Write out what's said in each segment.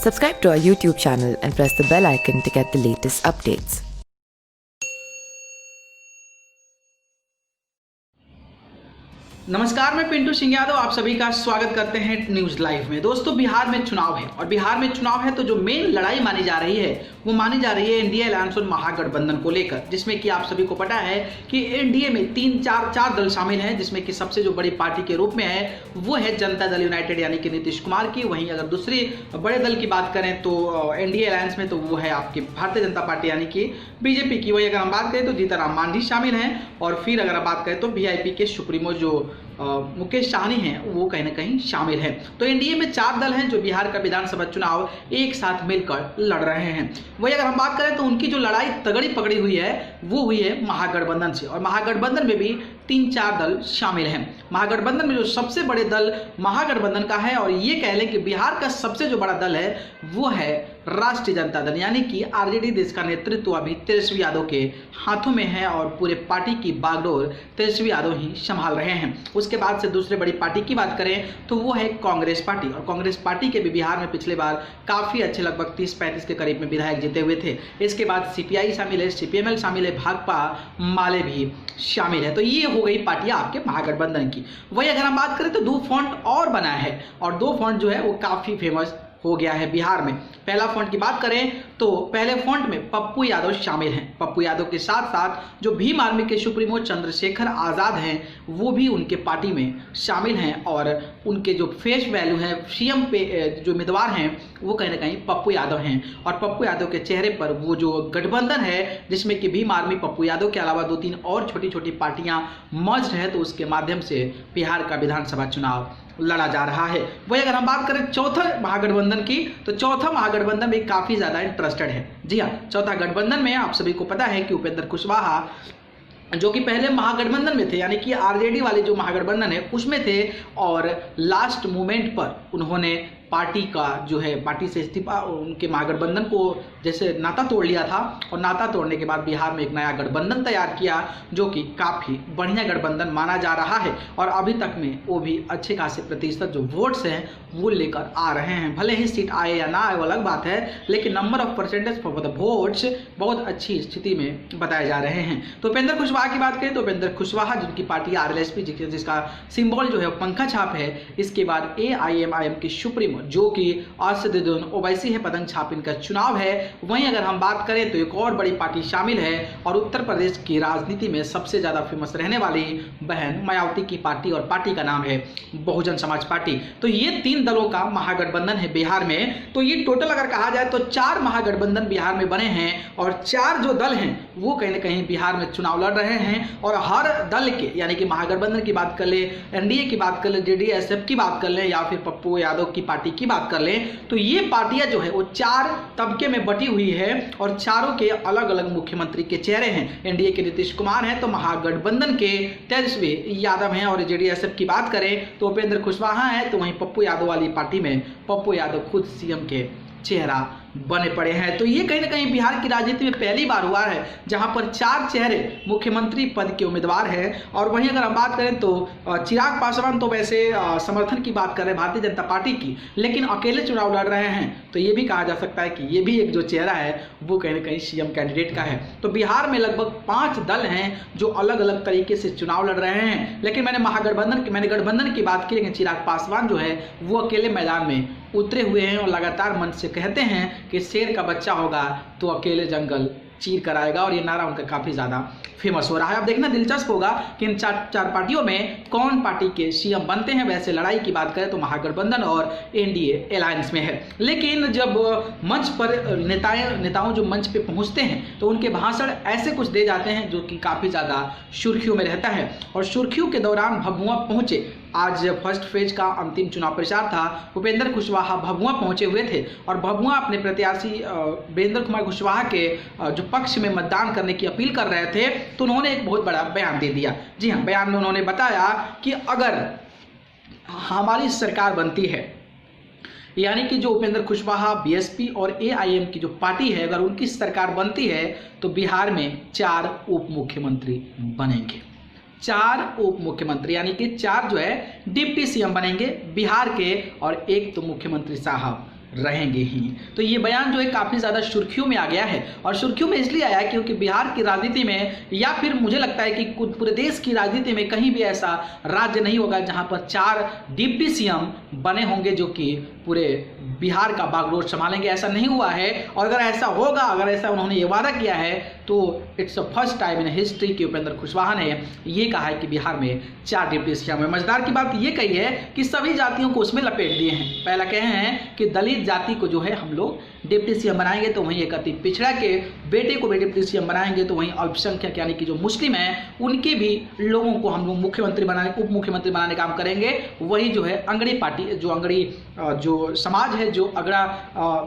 Subscribe to our YouTube channel and press the bell icon to get the latest updates. नमस्कार, मैं पिंटू सिंह यादव आप सभी का स्वागत करते हैं न्यूज लाइव में। दोस्तों, बिहार में चुनाव है और बिहार में चुनाव है तो जो मेन लड़ाई मानी जा रही है वो मानी जा रही है एनडीए अलायंस और महागठबंधन को लेकर, जिसमें कि आप सभी को पता है कि एनडीए में चार दल शामिल हैं, जिसमें कि सबसे जो बड़ी पार्टी के रूप में है वो है जनता दल यूनाइटेड यानी कि नीतीश कुमार की। वहीं अगर दूसरे बड़े दल की बात करें तो एनडीए अलायंस में तो वो है आपकी भारतीय जनता पार्टी यानी कि बीजेपी की। वही अगर हम बात करें तो जीतनराम मांझी शामिल हैं और फिर अगर आप बात करें तो वीआईपी के सुप्रीमो जो मुकेश सहनी हैं वो कहीं ना कहीं शामिल हैं। तो एनडीए में चार दल हैं जो बिहार का विधानसभा चुनाव एक साथ मिलकर लड़ रहे हैं। वही अगर हम बात करें तो उनकी जो लड़ाई तगड़ी पकड़ी हुई है वो हुई है महागठबंधन से, और महागठबंधन में भी 3-4 दल शामिल हैं। महागठबंधन में जो सबसे बड़े दल महागठबंधन का है, और ये कह लें कि बिहार का सबसे जो बड़ा दल है वो है राष्ट्रीय जनता दल यानी कि आरजेडी। देश का नेतृत्व अभी तेजस्वी यादव के हाथों में है और पूरे पार्टी की बागडोर तेजस्वी यादव ही संभाल रहे हैं। उसके बाद से दूसरे बड़ी पार्टी की बात करें तो वो है कांग्रेस पार्टी, और कांग्रेस पार्टी के भी बिहार में पिछले बार काफ़ी अच्छे लगभग 30-35 के करीब में विधायक जीते हुए थे। इसके बाद सीपीआई शामिल है, सीपीएमएल शामिल है, भाकपा माले भी शामिल है। तो ये हो गई पार्टियां आपके महागठबंधन की। वही अगर हम बात करें तो 2 फ्रंट और बना है, और 2 फ्रंट जो है वो काफ़ी फेमस हो गया है बिहार में। पहला फ्रंट की बात करें तो पहले फ्रंट में पप्पू यादव शामिल हैं। पप्पू यादव के साथ साथ जो भीम आर्मी के सुप्रीमो चंद्रशेखर आज़ाद हैं वो भी उनके पार्टी में शामिल हैं, और उनके जो फेस वैल्यू है सीएम पे जो उम्मीदवार हैं वो कहीं ना कहीं पप्पू यादव हैं। और पप्पू यादव के चेहरे पर वो जो गठबंधन है जिसमें कि भीम आर्मी, पप्पू यादव के अलावा 2-3 और छोटी छोटी पार्टियां मर्ज है, तो उसके माध्यम से बिहार का विधानसभा चुनाव लड़ा जा रहा है। वही अगर हम बात करें चौथा महागठबंधन की तो चौथा महागठबंधन में काफ़ी ज़्यादा इंटरेस्टेड है। जी हाँ, चौथा गठबंधन में आप सभी को पता है कि उपेंद्र कुशवाहा जो कि पहले महागठबंधन में थे यानी कि आरजेडी वाले जो महागठबंधन है उसमें थे, और लास्ट मोमेंट पर उन्होंने पार्टी का जो है पार्टी से इस्तीफा, उनके महागठबंधन को जैसे नाता तोड़ लिया था, और नाता तोड़ने के बाद बिहार में एक नया गठबंधन तैयार किया जो कि काफ़ी बढ़िया गठबंधन माना जा रहा है, और अभी तक में वो भी अच्छे खासे प्रतिशत जो वोट्स हैं वो लेकर आ रहे हैं। भले ही सीट आए या ना आए वो अलग बात है, लेकिन number of percentage for the votes बहुत अच्छी स्थिति में बताए जा रहे हैं। तो उपेंद्र कुशवाहा की बात करें तो उपेंद्र कुशवाहा जिनकी पार्टी आरएलएसपी जिसका सिंबल जो है पंखा छाप है, इसके बाद एआईएमआईएम की सुप्रीमो जो कि असदुद्दीन ओवैसी है, पतंग छाप इनका चुनाव है। वहीं अगर हम बात करें तो एक और बड़ी पार्टी शामिल है, और उत्तर प्रदेश की राजनीति में सबसे ज़्यादा फेमस रहने वाली बहन मायावती की पार्टी, और पार्टी का नाम है बहुजन समाज पार्टी। तो ये 3 दलों का महागठबंधन है बिहार में। तो ये टोटल अगर कहा जाए तो 4 महागठबंधन बिहार में बने हैं, और 4 जो दल हैं वो कहीं ना कहीं बिहार में चुनाव लड़ रहे हैं। और हर दल के यानी कि महागठबंधन की बात कर ले, एनडीए की बात कर ले, जेडीएसएफ की बात कर ले, या फिर पप्पू यादव की पार्टी की बात कर लें, तो ये पार्टियां जो है वो 4 तबके में बटी हुई है, और चारों के अलग अलग मुख्यमंत्री के चेहरे हैं। एनडीए के नीतीश कुमार हैं, तो महागठबंधन के तेजस्वी यादव हैं, और जेडीएसएफ की बात करें तो उपेंद्र कुशवाहा हैं, तो वहीं पप्पू यादव वाली पार्टी में पप्पू यादव खुद सीएम के चेहरा बने पड़े हैं। तो ये कहीं ना कहीं बिहार की राजनीति में पहली बार हुआ है जहां पर 4 चेहरे मुख्यमंत्री पद के उम्मीदवार हैं। और वहीं अगर हम बात करें तो चिराग पासवान तो वैसे समर्थन की बात कर रहे हैं भारतीय जनता पार्टी की, लेकिन अकेले चुनाव लड़ रहे हैं, तो ये भी कहा जा सकता है कि ये भी एक जो चेहरा है वो कहीं ना कहीं सीएम कैंडिडेट का है। तो बिहार में लगभग 5 दल हैं जो अलग अलग तरीके से चुनाव लड़ रहे हैं, लेकिन मैंने गठबंधन की बात की, लेकिन चिराग पासवान जो है वो अकेले मैदान में उतरे हुए हैं, और लगातार मंच से कहते हैं कि शेर का बच्चा होगा तो अकेले जंगल चीर कर आएगा, और ये नारा उनका काफ़ी ज़्यादा फेमस हो रहा है। अब देखना दिलचस्प होगा कि इन चार पार्टियों में कौन पार्टी के सीएम बनते हैं। वैसे लड़ाई की बात करें तो महागठबंधन और एनडीए अलायंस में है, लेकिन जब मंच पर नेताओं जो मंच पे पहुंचते हैं तो उनके भाषण ऐसे कुछ दे जाते हैं जो कि काफ़ी ज़्यादा सुर्खियों में रहता है। और सुर्खियों के दौरान भभुआ पहुंचे, आज फर्स्ट फेज का अंतिम चुनाव प्रचार था, भूपेंद्र कुशवाहा भभुआ पहुंचे हुए थे, और भभुआ अपने प्रत्याशी वीरेंद्र कुमार कुशवाहा के जो पक्ष में मतदान करने की अपील कर रहे थे, तो उन्होंने एक बहुत बड़ा बयान दे दिया। जी हाँ, बयान में उन्होंने बताया कि अगर हमारी सरकार बनती है, यानी कि जो उपेंद्र कुशवाहा, बीएसपी और एआईएम की जो पार्टी है, अगर उनकी सरकार बनती है तो बिहार में 4 उप मुख्यमंत्री बनेंगे। 4 उप मुख्यमंत्री यानी कि 4 जो है डिप्टी सीएम बनेंगे बिहार के, और एक तो मुख्यमंत्री साहब रहेंगे ही। तो ये बयान जो है काफ़ी ज़्यादा सुर्खियों में आ गया है, और सुर्खियों में इसलिए आया है क्योंकि बिहार की राजनीति में, या फिर मुझे लगता है कि पूरे देश की राजनीति में कहीं भी ऐसा राज्य नहीं होगा जहां पर 4 डिप्टी सीएम बने होंगे जो कि पूरे बिहार का बागडोर संभालेंगे। ऐसा नहीं हुआ है, और अगर ऐसा होगा, अगर ऐसा उन्होंने ये वादा किया है, तो it's a first time in history कि उपेंद्र कुशवाहा ने ये कहा है कि बिहार में 4 डिप्टी सीएम है। मजेदार की बात ये कही है कि सभी जातियों को उसमें लपेट दिए हैं। पहला कहे हैं कि दलित जाति को जो है हम लोग डिप्टी सीएम बनाएंगे, तो वहीं एक अति पिछड़ा के बेटे को भी डिप्टी सीएम बनाएंगे, तो वहीं अल्पसंख्यक यानी कि जो मुस्लिम है उनके भी लोगों को हम लोग मुख्यमंत्री बनाने, उप मुख्यमंत्री बनाने का काम करेंगे। वही जो है अंगड़ी पार्टी, जो अंगड़ी जो समाज है, जो अगड़ा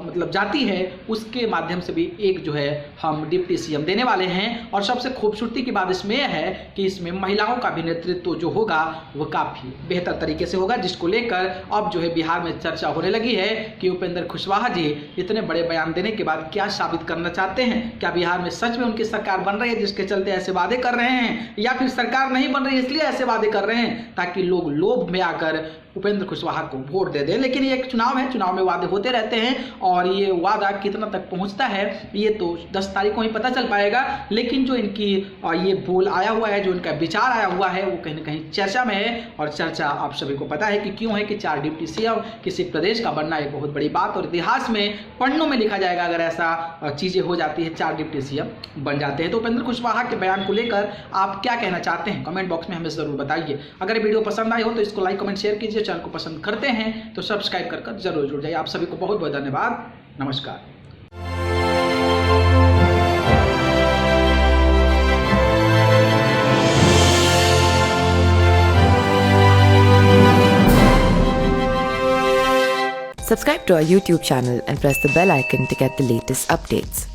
मतलब जाति है, उसके माध्यम से भी एक जो है हम डिप्टी सीएम देने वाले हैं। और सबसे खूबसूरती की बात इसमें यह है कि इसमें महिलाओं का भी नेतृत्व जो होगा वो काफ़ी बेहतर तरीके से होगा, जिसको लेकर अब जो है बिहार में चर्चा होने लगी है कि उपेंद्र कुशवाहा जी इतने बड़े बयान देने के बाद क्या साबित करना चाहते हैं। क्या बिहार में सच में उनकी सरकार बन रही है जिसके चलते ऐसे वादे कर रहे हैं, या फिर सरकार नहीं बन रही है इसलिए ऐसे वादे कर रहे हैं ताकि लोग लोभ में आकर उपेंद्र कुशवाहा को वोट दे दें। लेकिन ये एक चुनाव है, चुनाव में वादे होते रहते हैं, और ये वादा कितना तक पहुंचता है ये तो 10 तारीख को ही पता चल पाएगा। लेकिन जो इनकी ये बोल आया हुआ है, जो इनका विचार आया हुआ है, वो कहीं ना कहीं चर्चा में है। और चर्चा आप सभी को पता है कि क्यों है कि 4 डिप्टी सीएम किसी प्रदेश का बनना एक बहुत बड़ी बात, और इतिहास में पन्नों में लिखा जाएगा अगर ऐसा चीज़ें हो जाती है, 4 डिप्टी सीएम बन जाते हैं। तो उपेंद्र कुशवाहा के बयान को लेकर आप क्या कहना चाहते हैं, कमेंट बॉक्स में हमें ज़रूर बताइए। अगर वीडियो पसंद आई हो तो इसको लाइक कमेंट शेयर कीजिए। चैनल को पसंद करते हैं तो सब्सक्राइब कर जरूर जुड़ जाइए। आप सभी को बहुत बहुत धन्यवाद। नमस्कार। Subscribe to our YouTube channel and press the bell icon to get the latest updates.